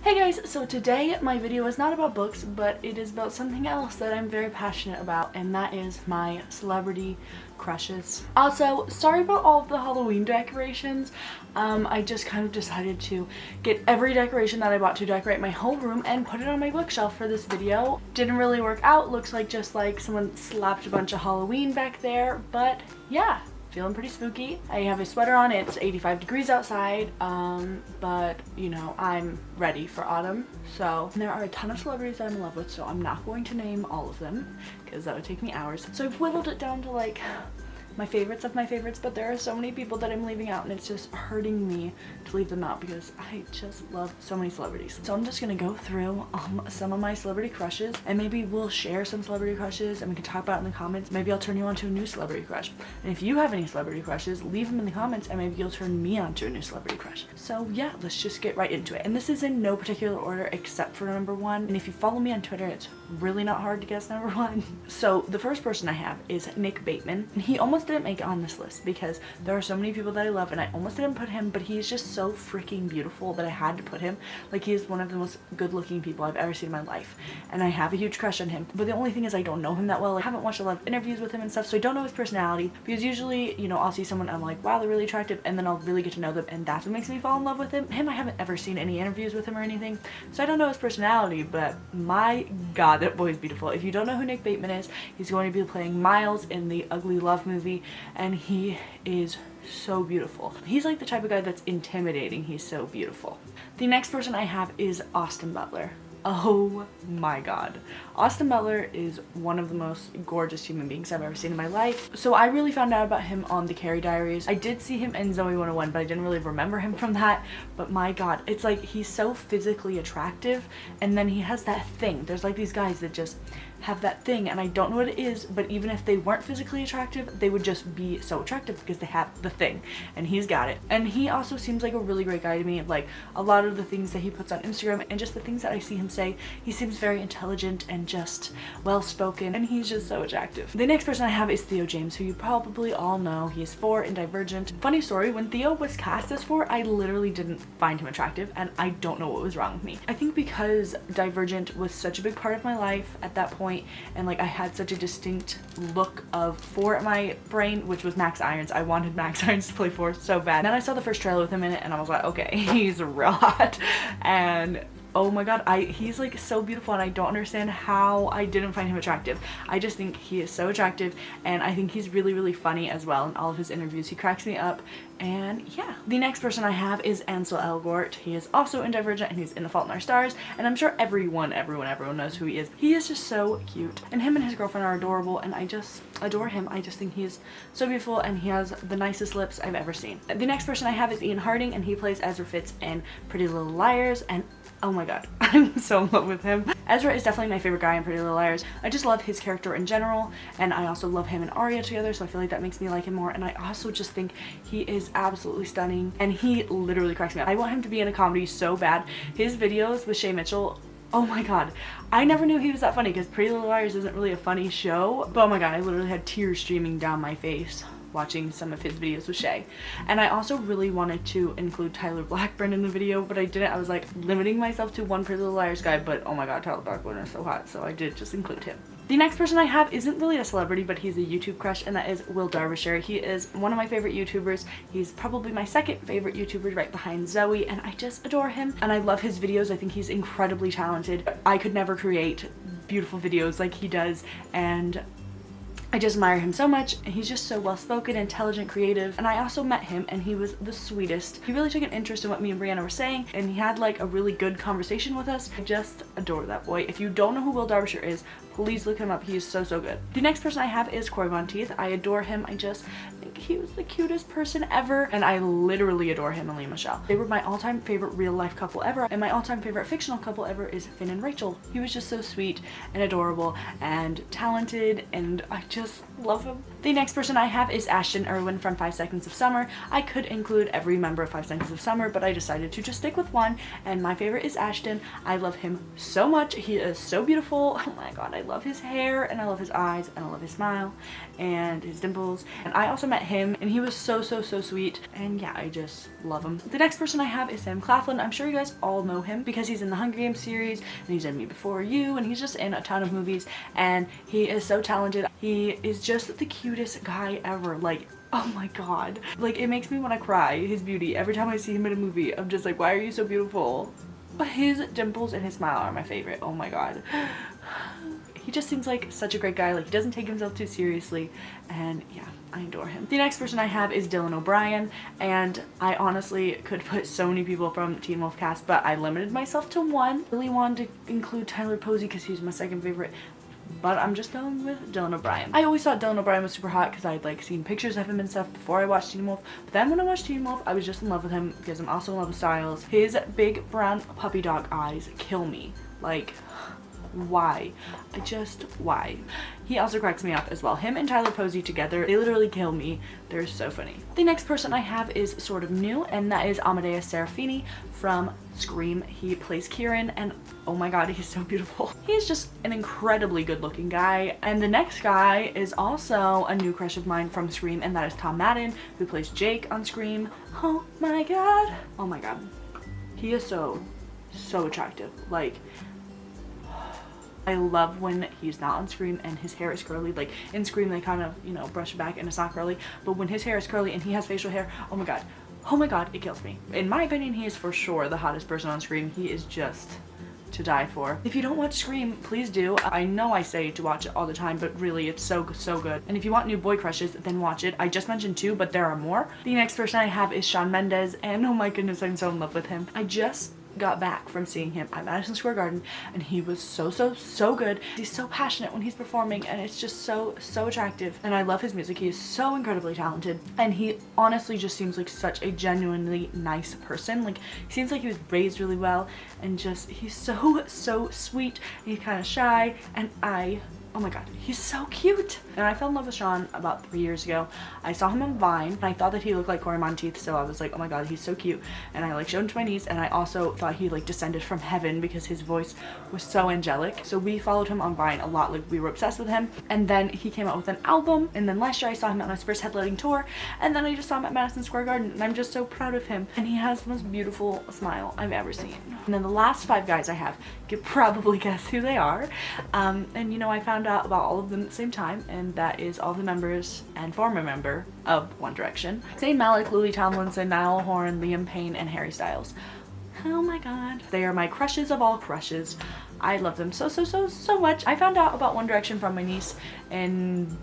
Hey guys, so today my video is not about books, but it is about something else that I'm very passionate about, and that is my celebrity crushes. Also, sorry about all of the Halloween decorations. I just kind of decided to get every decoration that I bought to decorate my whole room and put it on my bookshelf for this video. Didn't really work out. Looks like just like someone slapped a bunch of Halloween back there, but yeah. Feeling pretty spooky. I have a sweater on, it's 85 degrees outside, but you know, I'm ready for autumn. So there are a ton of celebrities that I'm in love with, so I'm not going to name all of them because that would take me hours. So I've whittled it down to like my favorites of my favorites, but there are so many people that I'm leaving out and it's just hurting me to leave them out because I just love so many celebrities. So I'm just gonna go through some of my celebrity crushes, and maybe we'll share some celebrity crushes and we can talk about it in the comments. Maybe I'll turn you on to a new celebrity crush. And if you have any celebrity crushes, leave them in the comments and maybe you'll turn me on to a new celebrity crush. So yeah, let's just get right into it. And this is in no particular order except for number one. And if you follow me on Twitter, it's really not hard to guess number one. So the first person I have is Nick Bateman. And he almost didn't make it on this list because there are so many people that I love and I almost didn't put him, but he's just so freaking beautiful that I had to put him. Like, he is one of the most good looking people I've ever seen in my life and I have a huge crush on him. But the only thing is I don't know him that well. Like, I haven't watched a lot of interviews with him and stuff, so I don't know his personality, because usually, you know, I'll see someone I'm like, wow, they're really attractive, and then I'll really get to know them and that's what makes me fall in love with him. I haven't ever seen any interviews with him or anything, so I don't know his personality, but my god, that boy is beautiful. If you don't know who Nick Bateman is, he's going to be playing Miles in the Ugly Love movie, and he is so beautiful. He's like the type of guy that's intimidating. He's so beautiful. The next person I have is Austin Butler. Oh my god. Austin Butler is one of the most gorgeous human beings I've ever seen in my life. So I really found out about him on the Carrie Diaries. I did see him in Zoe 101, but I didn't really remember him from that. But my god, it's like he's so physically attractive, and then he has that thing. There's like these guys that just have that thing, and I don't know what it is, but even if they weren't physically attractive, they would just be so attractive because they have the thing, and he's got it. And he also seems like a really great guy to me. Like, a lot of the things that he puts on Instagram and just the things that I see him say, he seems very intelligent and just well-spoken, and he's just so attractive. The next person I have is Theo James, who you probably all know. He is 4 in Divergent. Funny story, when Theo was cast as 4, I literally didn't find him attractive, and I don't know what was wrong with me. I think because Divergent was such a big part of my life at that point, and like I had such a distinct look of 4 in my brain, which was Max Irons. I wanted Max Irons to play 4 so bad. And then I saw the first trailer with him in it and I was like, okay, he's real hot. And oh my god, he's like so beautiful, and I don't understand how I didn't find him attractive. I just think he is so attractive, and I think he's really, really funny as well in all of his interviews. He cracks me up, and yeah. The next person I have is Ansel Elgort. He is also in Divergent, and he's in The Fault in Our Stars, and I'm sure everyone knows who he is. He is just so cute, and him and his girlfriend are adorable, and I just adore him. I just think he is so beautiful, and he has the nicest lips I've ever seen. The next person I have is Ian Harding, and he plays Ezra Fitz in Pretty Little Liars, and oh my god, I'm so in love with him. Ezra is definitely my favorite guy in Pretty Little Liars. I just love his character in general, and I also love him and Arya together, so I feel like that makes me like him more. And I also just think he is absolutely stunning, and he literally cracks me up. I want him to be in a comedy so bad. His videos with Shay Mitchell, oh my god, I never knew he was that funny, because Pretty Little Liars isn't really a funny show, but oh my god, I literally had tears streaming down my face watching some of his videos with Shay. And I also really wanted to include Tyler Blackburn in the video, but I didn't. I was like limiting myself to one Pretty Little Liars guy, but oh my god, Tyler Blackburn is so hot, so I did just include him. The next person I have isn't really a celebrity, but he's a YouTube crush, and that is Will Derbyshire. He is one of my favorite YouTubers. He's probably my second favorite YouTuber right behind Zoe, and I just adore him. And I love his videos. I think he's incredibly talented. I could never create beautiful videos like he does, and I just admire him so much. He's just so well-spoken, intelligent, creative, and I also met him and he was the sweetest. He really took an interest in what me and Brianna were saying, and he had like a really good conversation with us. I just adore that boy. If you don't know who Will Derbyshire is, please look him up. He is so, so good. The next person I have is Corey Monteith. I adore him. I just think he was the cutest person ever, and I literally adore him and Lea Michele. They were my all-time favorite real-life couple ever, and my all-time favorite fictional couple ever is Finn and Rachel. He was just so sweet and adorable and talented, and I just love him. The next person I have is Ashton Irwin from 5 Seconds of Summer. I could include every member of 5 Seconds of Summer, but I decided to just stick with one, and my favorite is Ashton. I love him so much. He is so beautiful. Oh my god, I love his hair, and I love his eyes, and I love his smile, and his dimples. And I also met him, and he was so sweet, and yeah, I just love him. The next person I have is Sam Claflin. I'm sure you guys all know him because he's in the Hunger Games series, and he's in Me Before You, and he's just in a ton of movies, and he is so talented. He is just the cutest guy ever. Like, oh my god, like, it makes me want to cry, his beauty. Every time I see him in a movie, I'm just like, why are you so beautiful? But his dimples and his smile are my favorite. Oh my god. He just seems like such a great guy. Like, he doesn't take himself too seriously, and yeah, I adore him. The next person I have is Dylan O'Brien, and I honestly could put so many people from Teen Wolf cast, but I limited myself to one. Really wanted to include Tyler Posey because he's my second favorite, but I'm just going with Dylan O'Brien. I always thought Dylan O'Brien was super hot because I'd like seen pictures of him and stuff before I watched Teen Wolf, but then when I watched Teen Wolf, I was just in love with him because I'm also in love with Styles. His big brown puppy dog eyes kill me. Like, why? Why? He also cracks me up as well. Him and Tyler Posey together, they literally kill me. They're so funny. The next person I have is sort of new, and that is Amadeus Serafini from Scream. He plays Kieran, and oh my god, he's so beautiful. He's just an incredibly good looking guy. And the next guy is also a new crush of mine from Scream, and that is Tom Madden, who plays Jake on Scream. Oh my god. Oh my god. He is so attractive. Like, I love when he's not on Scream and his hair is curly. Like, in Scream they kind of, you know, brush it back and it's not curly, but when his hair is curly and he has facial hair, oh my god, it kills me. In my opinion, he is for sure the hottest person on Scream. He is just to die for. If you don't watch Scream, please do. I know I say to watch it all the time, but really it's so good. And if you want new boy crushes, then watch it. I just mentioned 2, but there are more. The next person I have is Shawn Mendes, and oh my goodness, I'm so in love with him. I just got back from seeing him at Madison Square Garden, and he was so good. He's so passionate when he's performing, and it's just so attractive, and I love his music. He is so incredibly talented, and he honestly just seems like such a genuinely nice person. Like, he seems like he was raised really well, and just, he's so sweet. He's kind of shy, and oh my god, he's so cute. And I fell in love with Shawn about 3 years ago. I saw him on Vine, and I thought that he looked like Corey Monteith, so I was like, oh my god, he's so cute. And I like showed him to my niece, and I also thought he like descended from heaven because his voice was so angelic. So we followed him on Vine a lot. Like, we were obsessed with him. And then he came out with an album, and then last year I saw him on his first headlining tour, and then I just saw him at Madison Square Garden, and I'm just so proud of him. And he has the most beautiful smile I've ever seen. And then the last 5 guys I have, you could probably guess who they are. And you know, I found out about all of them at the same time, and that is all the members and former member of One Direction. Zayn Malik, Lily Tomlinson, Niall Horan, Liam Payne, and Harry Styles. Oh my god. They are my crushes of all crushes. I love them so much. I found out about One Direction from my niece in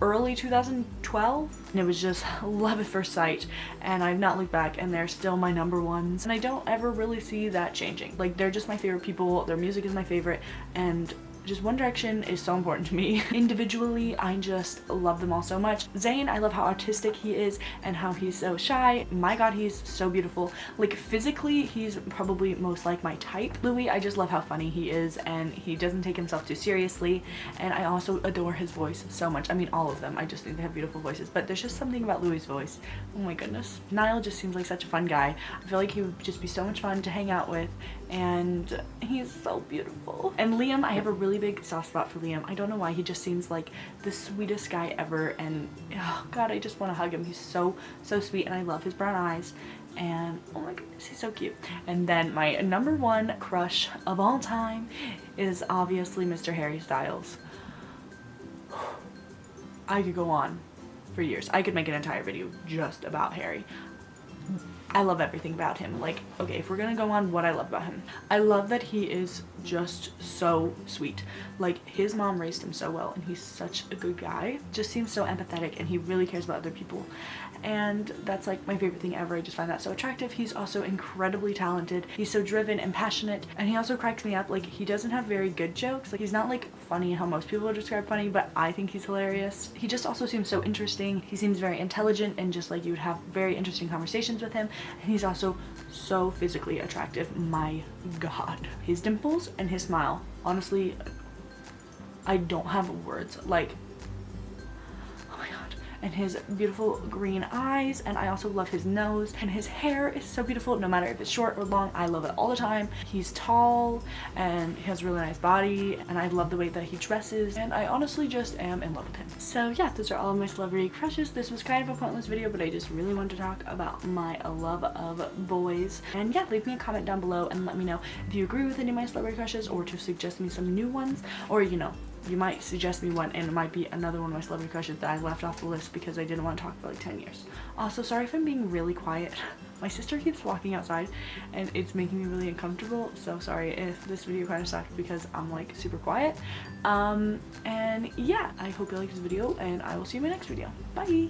early 2012, and it was just love at first sight, and I've not looked back, and they're still my number ones, and I don't ever really see that changing. Like, they're just my favorite people. Their music is my favorite, and just One Direction is so important to me. Individually, I just love them all so much. Zayn, I love how artistic he is and how he's so shy. My god, he's so beautiful. Like, physically, he's probably most like my type. Louis, I just love how funny he is, and he doesn't take himself too seriously, and I also adore his voice so much. I mean, all of them. I just think they have beautiful voices, but there's just something about Louis' voice. Oh my goodness. Niall just seems like such a fun guy. I feel like he would just be so much fun to hang out with, and he's so beautiful. And Liam, I have a really big soft spot for Liam. I don't know why. He just seems like the sweetest guy ever, and oh god, I just want to hug him. He's so sweet, and I love his brown eyes, and oh my goodness, he's so cute. And then my number 1 crush of all time is obviously Mr. Harry Styles. I could go on for years. I could make an entire video just about Harry. I love everything about him. Like, okay, if we're gonna go on what I love about him, I love that he is just so sweet. Like, his mom raised him so well, and he's such a good guy. Just seems so empathetic, and he really cares about other people, and that's like my favorite thing ever. I just find that so attractive. He's also incredibly talented. He's so driven and passionate, and he also cracks me up. Like, he doesn't have very good jokes. Like, he's not like funny how most people would describe funny, but I think he's hilarious. He just also seems so interesting. He seems very intelligent, and just like you would have very interesting conversations with him. And he's also so physically attractive. My god. His dimples and his smile. Honestly, I don't have words. Like, and his beautiful green eyes, and I also love his nose, and his hair is so beautiful no matter if it's short or long. I love it all the time. He's tall and he has a really nice body, and I love the way that he dresses, and I honestly just am in love with him. So yeah, those are all of my celebrity crushes. This was kind of a pointless video, but I just really wanted to talk about my love of boys. And yeah, leave me a comment down below and let me know if you agree with any of my celebrity crushes, or to suggest me some new ones, or you know, you might suggest me one and it might be another one of my celebrity crushes that I left off the list because I didn't want to talk for like 10 years. Also, sorry if I'm being really quiet. My sister keeps walking outside and it's making me really uncomfortable, so sorry if this video kind of sucked because I'm like super quiet. And yeah, I hope you liked this video and I will see you in my next video. Bye!